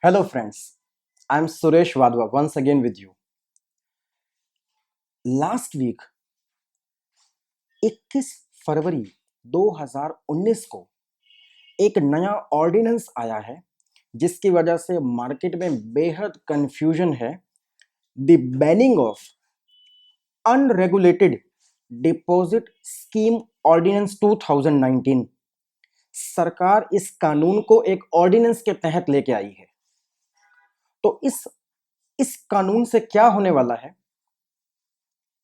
Hello friends, I'm Suresh Wadhwa once again with you. Last week 21 फरवरी 2019 को एक नया ordinance आया है जिसकी वजह से मार्केट में बेहद कंफ्यूजन है। The banning of unregulated deposit scheme ordinance 2019। सरकार इस कानून को एक ऑर्डिनेंस के तहत लेके आई है। तो इस कानून से क्या होने वाला है,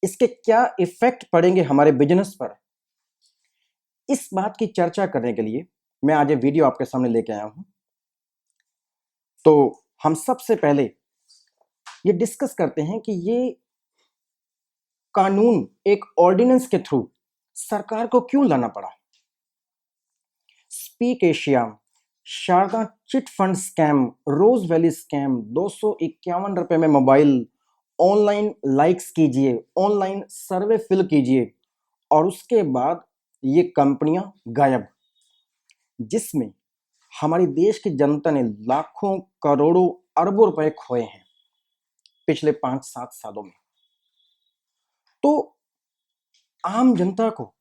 इसके क्या इफेक्ट पड़ेंगे हमारे बिजनेस पर, इस बात की चर्चा करने के लिए मैं आज ये वीडियो आपके सामने लेके आया हूं। तो हम सबसे पहले ये डिस्कस करते हैं कि ये कानून एक ऑर्डिनेंस के थ्रू सरकार को क्यों लाना पड़ा। Speak Asia, Sharda chit fund scam, Rose Valley scam, 251 रुपए में मोबाइल, ऑनलाइन लाइक्स कीजिए, ऑनलाइन सर्वे फिल कीजिए और उसके बाद ये कंपनियां गायब, जिसमें हमारी देश की जनता ने लाखों करोड़ों अरबों रुपए खोए हैं पिछले 5-7 सालों में। तो आम जनता को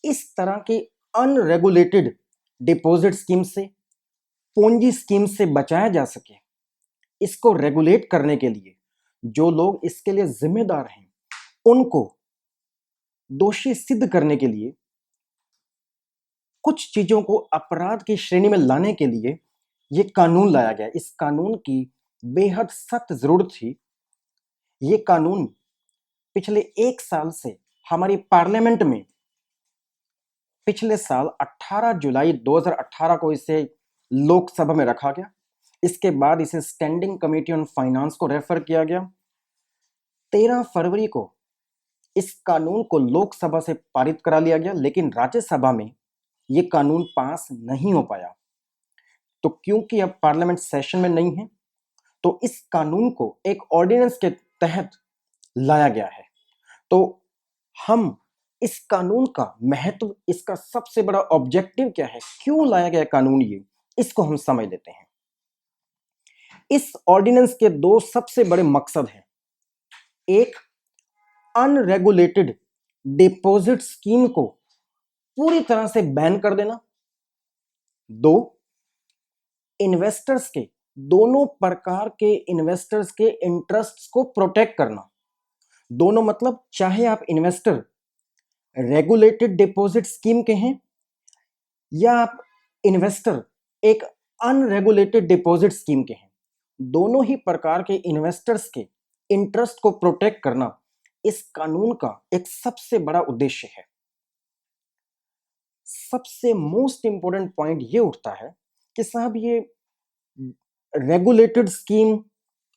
इस तरह की अनरेगुलेटेड डिपॉजिट स्कीम से, पूंजी स्कीम से बचाया जा सके, इसको रेगुलेट करने के लिए जो लोग इसके लिए जिम्मेदार हैं उनको दोषी सिद्ध करने के लिए, कुछ चीजों को अपराध की श्रेणी में लाने के लिए ये कानून लाया गया। इस कानून की बेहद सख्त जरूरत थी। ये कानून पिछले 1 साल से हमारी पार्लियामेंट में, पिछले साल 18 जुलाई 2018 को इसे लोकसभा में रखा गया। इसके बाद इसे स्टैंडिंग कमेटी ऑन फाइनेंस को रेफर किया गया। 13 फरवरी को इस कानून को लोकसभा से पारित करा लिया गया, लेकिन राज्यसभा में ये कानून पास नहीं हो पाया। तो क्योंकि अब पार्लियामेंट सेशन में नहीं है, तो इस कानून को एक ऑर्डिनेंस के तहत लाया गया है। तो हम इस कानून का महत्व, इसका सबसे बड़ा ऑब्जेक्टिव क्या है, क्यों लाया गया कानून, ये इसको हम समझ लेते हैं। इस ऑर्डिनेंस के 2 सबसे बड़े मकसद हैं। एक, अनरेगुलेटेड डिपॉजिट स्कीम को पूरी तरह से बैन कर देना। 2, इन्वेस्टर्स के, दोनों प्रकार के इन्वेस्टर्स के इंटरेस्ट्स को प्रोटेक्ट करना। दोनों मतलब चाहे आप इन्वेस्टर रेगुलेटेड डिपॉजिट स्कीम के हैं या आप इन्वेस्टर एक अनरेगुलेटेड डिपॉजिट स्कीम के हैं, दोनों ही प्रकार के इन्वेस्टर्स के इंटरेस्ट को प्रोटेक्ट करना इस कानून का एक सबसे बड़ा उद्देश्य है। सबसे मोस्ट इंपॉर्टेंट पॉइंट ये उठता है कि साहब ये regulated scheme,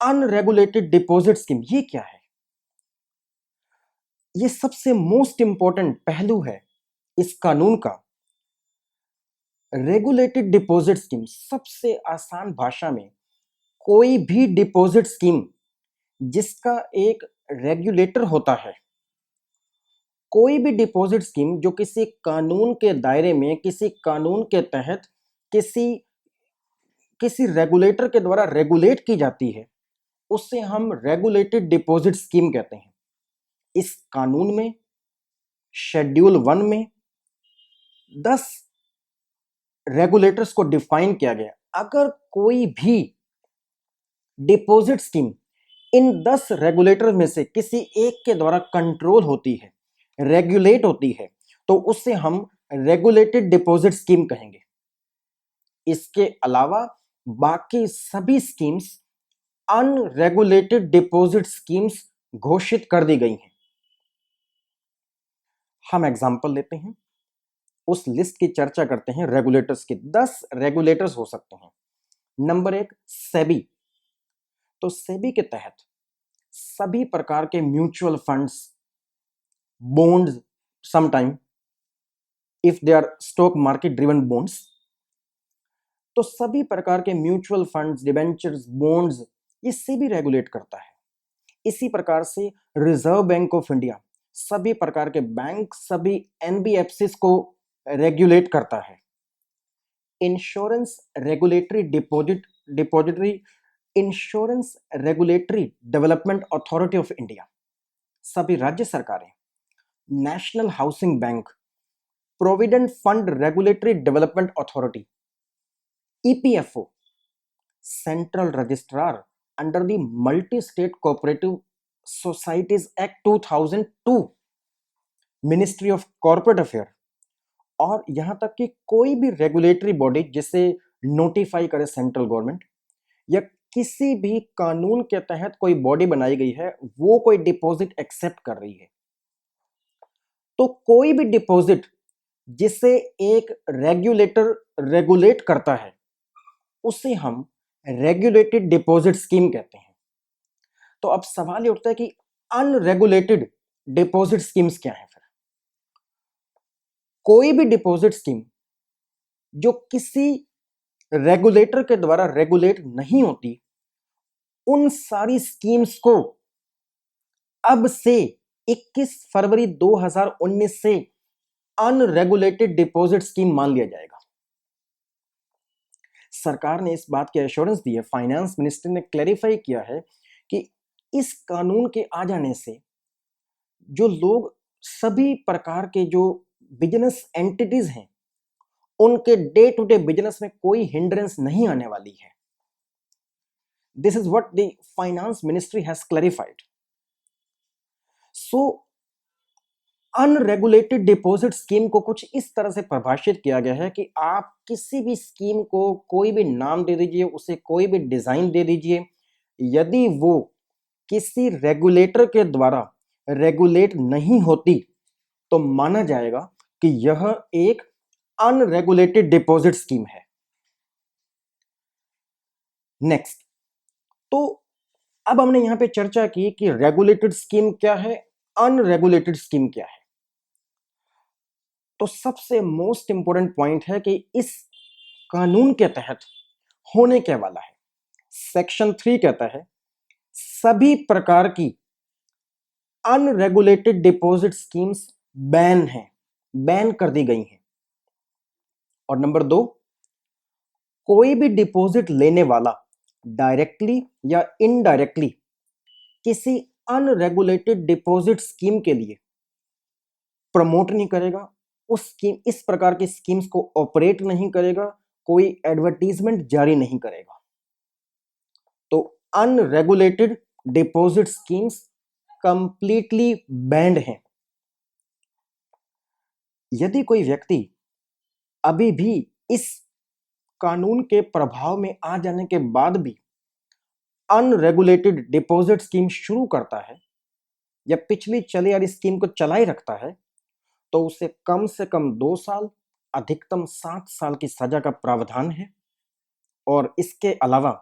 unregulated deposit scheme, ये क्या है? ये सबसे मोस्ट इंपॉर्टेंट पहलू है इस कानून का। रेगुलेटेड डिपॉजिट स्कीम, सबसे आसान भाषा में, कोई भी डिपॉजिट स्कीम जिसका एक रेगुलेटर होता है, कोई भी डिपॉजिट स्कीम जो किसी कानून के दायरे में, किसी कानून के तहत, किसी रेगुलेटर के द्वारा रेगुलेट की जाती है, उससे हम रेगुलेटेड डिपॉजिट स्कीम कहते हैं। इस कानून में शेड्यूल 1 में 10 रेगुलेटर्स को डिफाइन किया गया। अगर कोई भी डिपॉजिट स्कीम इन 10 रेगुलेटर में से किसी एक के द्वारा कंट्रोल होती है, रेगुलेट होती है, तो उससे हम रेगुलेटेड डिपॉजिट स्कीम कहेंगे। इसके अलावा बाकी सभी स्कीम्स अनरेगुलेटेड डिपॉजिट स्कीम्स घोषित कर दी गई हैं। हम एग्जांपल लेते हैं, उस लिस्ट की चर्चा करते हैं। रेगुलेटर्स की 10 रेगुलेटर्स हो सकते हैं। नंबर 1, सेबी। तो सेबी के तहत सभी प्रकार के mutual funds, bonds, sometime if they are stock market driven bonds, तो सभी प्रकार के म्यूचुअल फंड्स, डिबेंचर्स, बॉन्ड्स, ये सेबी रेगुलेट करता है। इसी प्रकार से रिजर्व बैंक ऑफ इंडिया सभी प्रकार के बैंक, सभी एनबीएफसीज को रेगुलेट करता है। Insurance regulatory deposit depository insurance regulatory development authority of India, सभी राज्य सरकारें, national housing bank, provident fund regulatory development authority EPFO, central registrar under the multi state cooperative societies act 2002, ministry of corporate affair, और यहां तक कि कोई भी regulatory body जिसे नोटिफाई करे सेंट्रल गवर्नमेंट, या किसी भी कानून के तहत कोई बॉडी बनाई गई है वो कोई डिपॉजिट एक्सेप्ट कर रही है, तो कोई भी डिपॉजिट जिसे एक रेगुलेटर रेगुलेट करता है उसे हम रेगुलेटेड डिपॉजिट स्कीम कहते हैं। तो अब सवाल ये उठता है कि अनरेगुलेटेड डिपॉजिट स्कीम्स क्या है? फिर कोई भी डिपॉजिट स्कीम जो किसी रेगुलेटर के द्वारा रेगुलेट नहीं होती, उन सारी स्कीम्स को अब से 21 फरवरी 2019 से अनरेगुलेटेड डिपॉजिट स्कीम मान लिया जाएगा। सरकार ने इस बात की एश्योरेंस दी है, फाइनेंस मिनिस्टर ने क्लैरिफाई किया है कि इस कानून के आ जाने से जो लोग, सभी प्रकार के जो बिजनेस एंटिटीज हैं, उनके डे टू डे बिजनेस में कोई हिंड्रेंस नहीं आने वाली है। This is what the finance ministry has clarified. So unregulated deposit scheme को कुछ इस तरह से परिभाषित किया गया है कि आप किसी भी स्कीम को कोई भी नाम दे दीजिए, उसे कोई भी डिजाइन दे दीजिए, यदि वो किसी रेगुलेटर के द्वारा रेगुलेट नहीं होती तो माना जाएगा कि यह एक अनरेगुलेटेड डिपॉजिट स्कीम है। नेक्स्ट, तो अब हमने यहां पे चर्चा की कि रेगुलेटेड स्कीम क्या है, अनरेगुलेटेड स्कीम क्या है। तो सबसे मोस्ट इंपॉर्टेंट पॉइंट है कि इस कानून के तहत होने क्या वाला है। सेक्शन 3 कहता है सभी प्रकार की अनरेगुलेटेड डिपॉजिट स्कीम्स बैन हैं, बैन कर दी गई हैं। और नंबर 2, कोई भी डिपॉजिट लेने वाला डायरेक्टली या इनडायरेक्टली किसी अनरेगुलेटेड डिपॉजिट स्कीम के लिए प्रमोट नहीं करेगा, उस स्कीम, इस प्रकार की स्कीम्स को ऑपरेट नहीं करेगा, कोई एडवर्टीजमेंट जारी नहीं करेगा। तो unregulated deposit schemes completely band हैं। यदि कोई व्यक्ति अभी भी इस कानून के प्रभाव में आ जाने के बाद भी अनरेगुलेटेड डिपॉजिट स्कीम शुरू करता है या पिछली चली आ रही स्कीम को चलाए रखता है, तो उसे कम से कम 2 साल, अधिकतम 7 साल की सजा का प्रावधान है। और इसके अलावा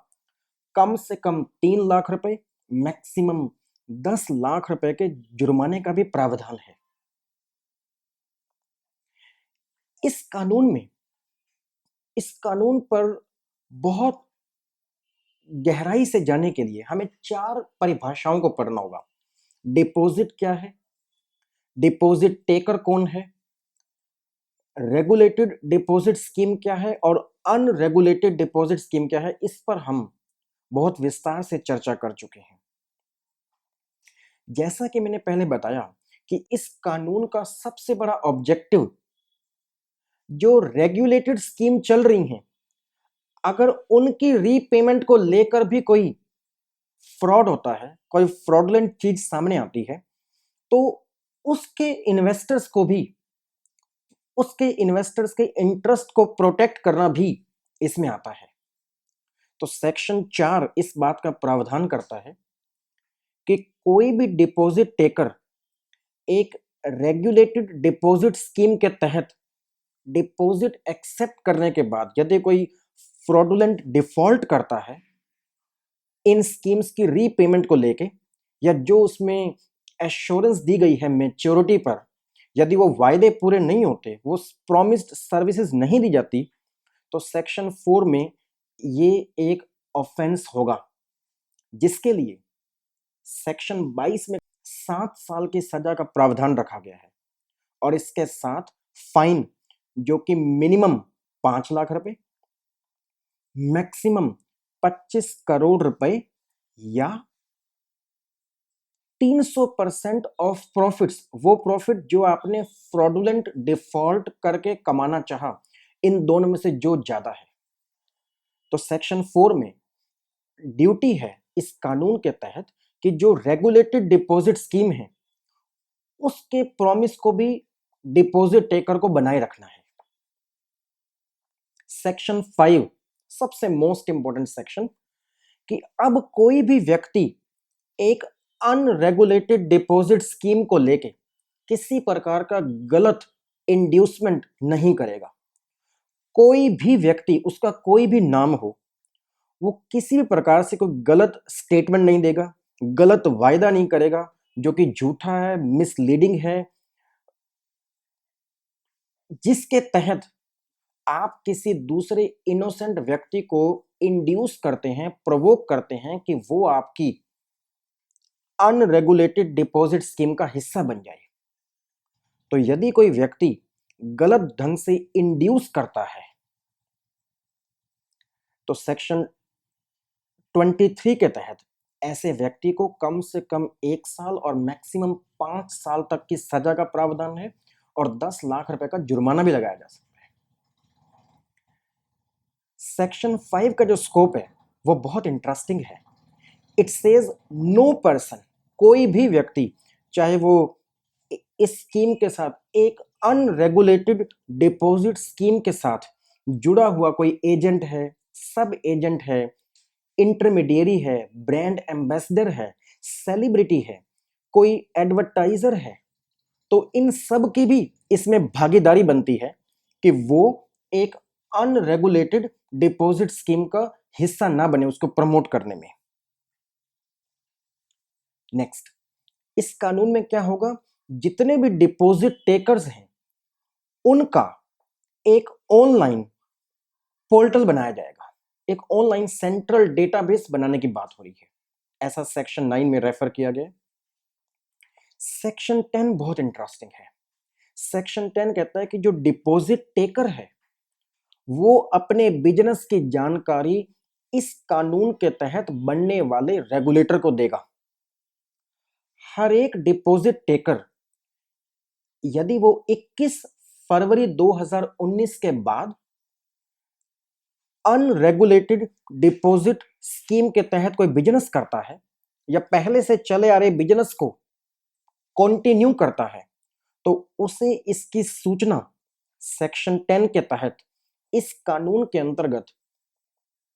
कम से कम 3 लाख रुपए, मैक्सिमम 10 लाख रुपए के जुर्माने का भी प्रावधान है। इस कानून पर बहुत गहराई से जाने के लिए हमें 4 परिभाषाओं को पढ़ना होगा। डिपॉजिट क्या है, डिपॉजिट टेकर कौन है, रेगुलेटेड डिपॉजिट स्कीम क्या है, और अनरेगुलेटेड डिपॉजिट स्कीम क्या है। इस पर हम बहुत विस्तार से चर्चा कर चुके हैं। जैसा कि मैंने पहले बताया कि इस कानून का सबसे बड़ा ऑब्जेक्टिव, जो रेगुलेटेड स्कीम चल रही हैं, अगर उनकी रीपेमेंट को लेकर भी कोई फ्रॉड होता है, कोई फ्रॉडलेंट चीज सामने आती है, तो उसके इन्वेस्टर्स के इंटरेस्ट को प्रोटेक्ट करना भी इसमें आता है। तो सेक्शन 4 इस बात का प्रावधान करता है कि कोई भी डिपॉजिट टेकर एक रेगुलेटेड डिपॉजिट स्कीम के तहत डिपॉजिट एक्सेप्ट करने के बाद यदि कोई फ्रॉडुलेंट डिफॉल्ट करता है इन स्कीम्स की रीपेमेंट को लेके, या जो उसमें एश्योरेंस दी गई है मैच्योरिटी पर, यदि वो वायदे पूरे नहीं होते, वो प्रॉमिस्ड सर्विसेज नहीं दी जाती, तो सेक्शन 4 में ये एक ऑफेंस होगा, जिसके लिए सेक्शन 22 में 7 साल की सजा का प्रावधान रखा गया है। और इसके साथ फाइन, जो कि मिनिमम 5 लाख रुपए, मैक्सिमम 25 करोड़ रुपए या 300% ऑफ प्रॉफिट्स, वो प्रॉफिट जो आपने फ्रॉडुलेंट डिफॉल्ट करके कमाना चाहा, इन दोनों में से जो ज्यादा है। तो सेक्शन 4 में ड्यूटी है इस कानून के तहत कि जो रेगुलेटेड डिपॉजिट स्कीम है उसके प्रॉमिस को भी डिपॉजिट टेकर को बनाए रखना है। सेक्शन 5 सबसे मोस्ट इंपॉर्टेंट सेक्शन, कि अब कोई भी व्यक्ति एक अनरेगुलेटेड डिपॉजिट स्कीम को लेके किसी प्रकार का गलत इंड्यूसमेंट नहीं करेगा। कोई भी व्यक्ति, उसका कोई भी नाम हो, वो किसी भी प्रकार से कोई गलत स्टेटमेंट नहीं देगा, गलत वायदा नहीं करेगा जो कि झूठा है, मिसलीडिंग है, जिसके तहत आप किसी दूसरे इनोसेंट व्यक्ति को इंड्यूस करते हैं, प्रोवोक करते हैं कि वो आपकी अनरेगुलेटेड डिपॉजिट स्कीम का हिस्सा बन जाए। तो यदि कोई व्यक्ति गलत ढंग से इंड्यूस करता है तो सेक्शन 23 के तहत ऐसे व्यक्ति को कम से कम 1 साल और मैक्सिमम 5 साल तक की सजा का प्रावधान है और 10 लाख रुपए का जुर्माना भी लगाया जा सकता है। सेक्शन 5 का जो स्कोप है वो बहुत इंटरेस्टिंग है। इट सेज नो पर्सन, कोई भी व्यक्ति, चाहे वो इस स्कीम के साथ एक अनरेगुलेटेड डिपॉजिट स्कीम के साथ जुड़ा हुआ कोई एजेंट है, सब एजेंट है, इंटरमीडियरी है, ब्रांड एम्बेसडर है, सेलिब्रिटी है, कोई एडवर्टाइजर है, तो इन सब की भी इसमें भागीदारी बनती है कि वो एक अनरेगुलेटेड डिपॉजिट स्कीम का हिस्सा ना बने, उसको प्रमोट करने में। नेक्स्ट, इस कानून में क्या होगा, जितने भी डिपॉजिट टेकर्स हैं उनका एक ऑनलाइन पोर्टल बनाया जाएगा, एक ऑनलाइन सेंट्रल डेटाबेस बनाने की बात हो रही है, ऐसा सेक्शन 9 में रेफर किया गया। सेक्शन 10 बहुत इंटरेस्टिंग है। सेक्शन 10 कहता है कि जो डिपॉजिट टेकर है वो अपने बिजनेस की जानकारी इस कानून के तहत बनने वाले रेगुलेटर को देगा। हर एक डिपॉजिट टेकर यदि वो 21 फरवरी 2019 के बाद अनरेगुलेटेड डिपॉजिट स्कीम के तहत कोई बिजनेस करता है या पहले से चले आ रहे बिजनेस को कंटिन्यू करता है, तो उसे इसकी सूचना सेक्शन 10 के तहत इस कानून के अंतर्गत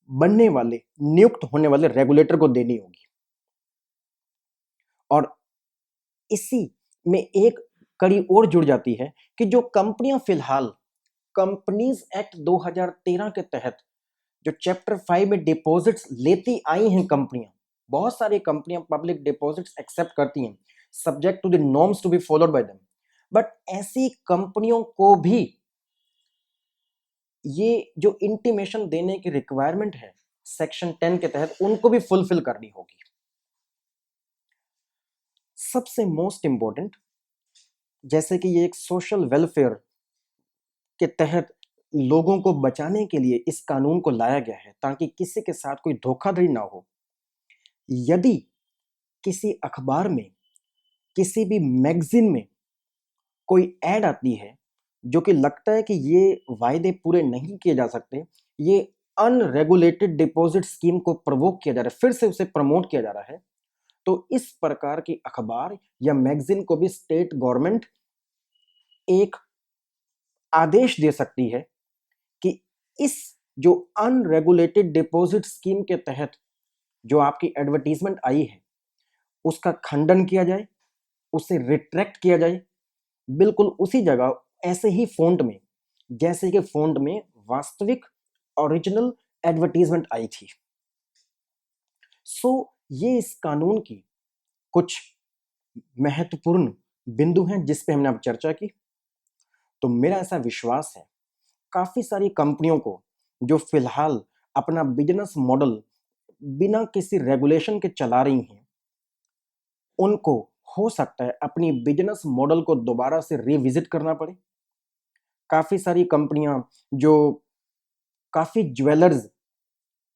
बनने वाले, नियुक्त होने वाले रेगुलेटर को देनी होगी। और इसी में एक कड़ी और जुड़ जाती है कि जो कंपनियां फिलहाल कंपनीज एक्ट 2013 के तहत जो चैप्टर 5 में डिपॉजिट्स लेती आई हैं कंपनियां, बहुत सारी कंपनियां पब्लिक डिपॉजिट्स एक्सेप्ट करती हैं subject to the norms to be followed by them, but ऐसी कंपनियों को भी ये जो इंटीमेशन देने की रिक्वायरमेंट है सेक्शन 10 के तहत उनको भी फुलफिल करनी होगी। सबसे मोस्ट इंपॉर्टेंट, जैसे कि ये एक सोशल वेलफेयर के तहत लोगों को बचाने के लिए इस कानून को लाया गया है ताकि किसी के साथ कोई धोखाधड़ी ना हो। यदि किसी अखबार में, किसी भी मैगजीन में कोई ऐड आती है जो कि लगता है कि ये वायदे पूरे नहीं किए जा सकते, ये अनरेगुलेटेड डिपॉजिट स्कीम को प्रवोक किया जा रहा है, फिर से उसे प्रमोट किया जा रहा है, तो इस प्रकार की अखबार या मैगजीन को भी स्टेट गवर्नमेंट एक आदेश दे सकती है कि इस जो अनरेगुलेटेड डिपॉजिट स्कीम के तहत जो आपकी एडवर्टीजमेंट आई है उसका खंडन किया जाए, उसे रिट्रैक्ट किया जाए, बिल्कुल उसी जगह ऐसे ही फॉन्ट में जैसे कि फॉन्ट में वास्तविक ओरिजिनल एडवर्टीजमेंट आई थी। सो ये इस कानून की कुछ महत्वपूर्ण बिंदु हैं जिस पे हमने अब चर्चा की। तो मेरा ऐसा विश्वास है काफी सारी कंपनियों को जो फिलहाल अपना बिजनेस मॉडल बिना किसी रेगुलेशन के चला रही हैं, उनको हो सकता है अपनी बिजनेस मॉडल को दोबारा से रिविजिट करना पड़े। काफी सारी कंपनियां जो काफी ज्वेलर्स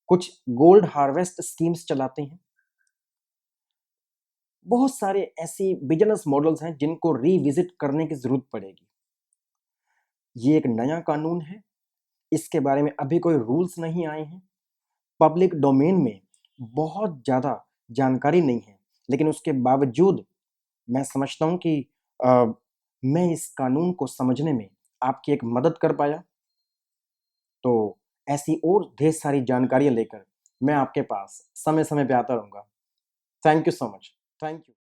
कुछ गोल्ड हार्वेस्ट स्कीम्स चलाते हैं। बहुत सारे ऐसी बिजनेस मॉडल्स हैं जिनको रिविजिट करने की जरूरत पड़ेगी। ये एक नया कानून है, इसके बारे में अभी कोई रूल्स नहीं आए हैं, पब्लिक डोमेन में बहुत ज़्यादा जानकारी नहीं है, लेकिन उसके बावजूद मैं समझता हूँ कि अ, मैं इस कानून को समझने में आपकी एक मदद कर पाया। तो ऐसी और ढेर सारी जानकारियाँ लेकर मैं आपके पास समय-समय पे आता रहूँगा। Thank you so much. Thank you.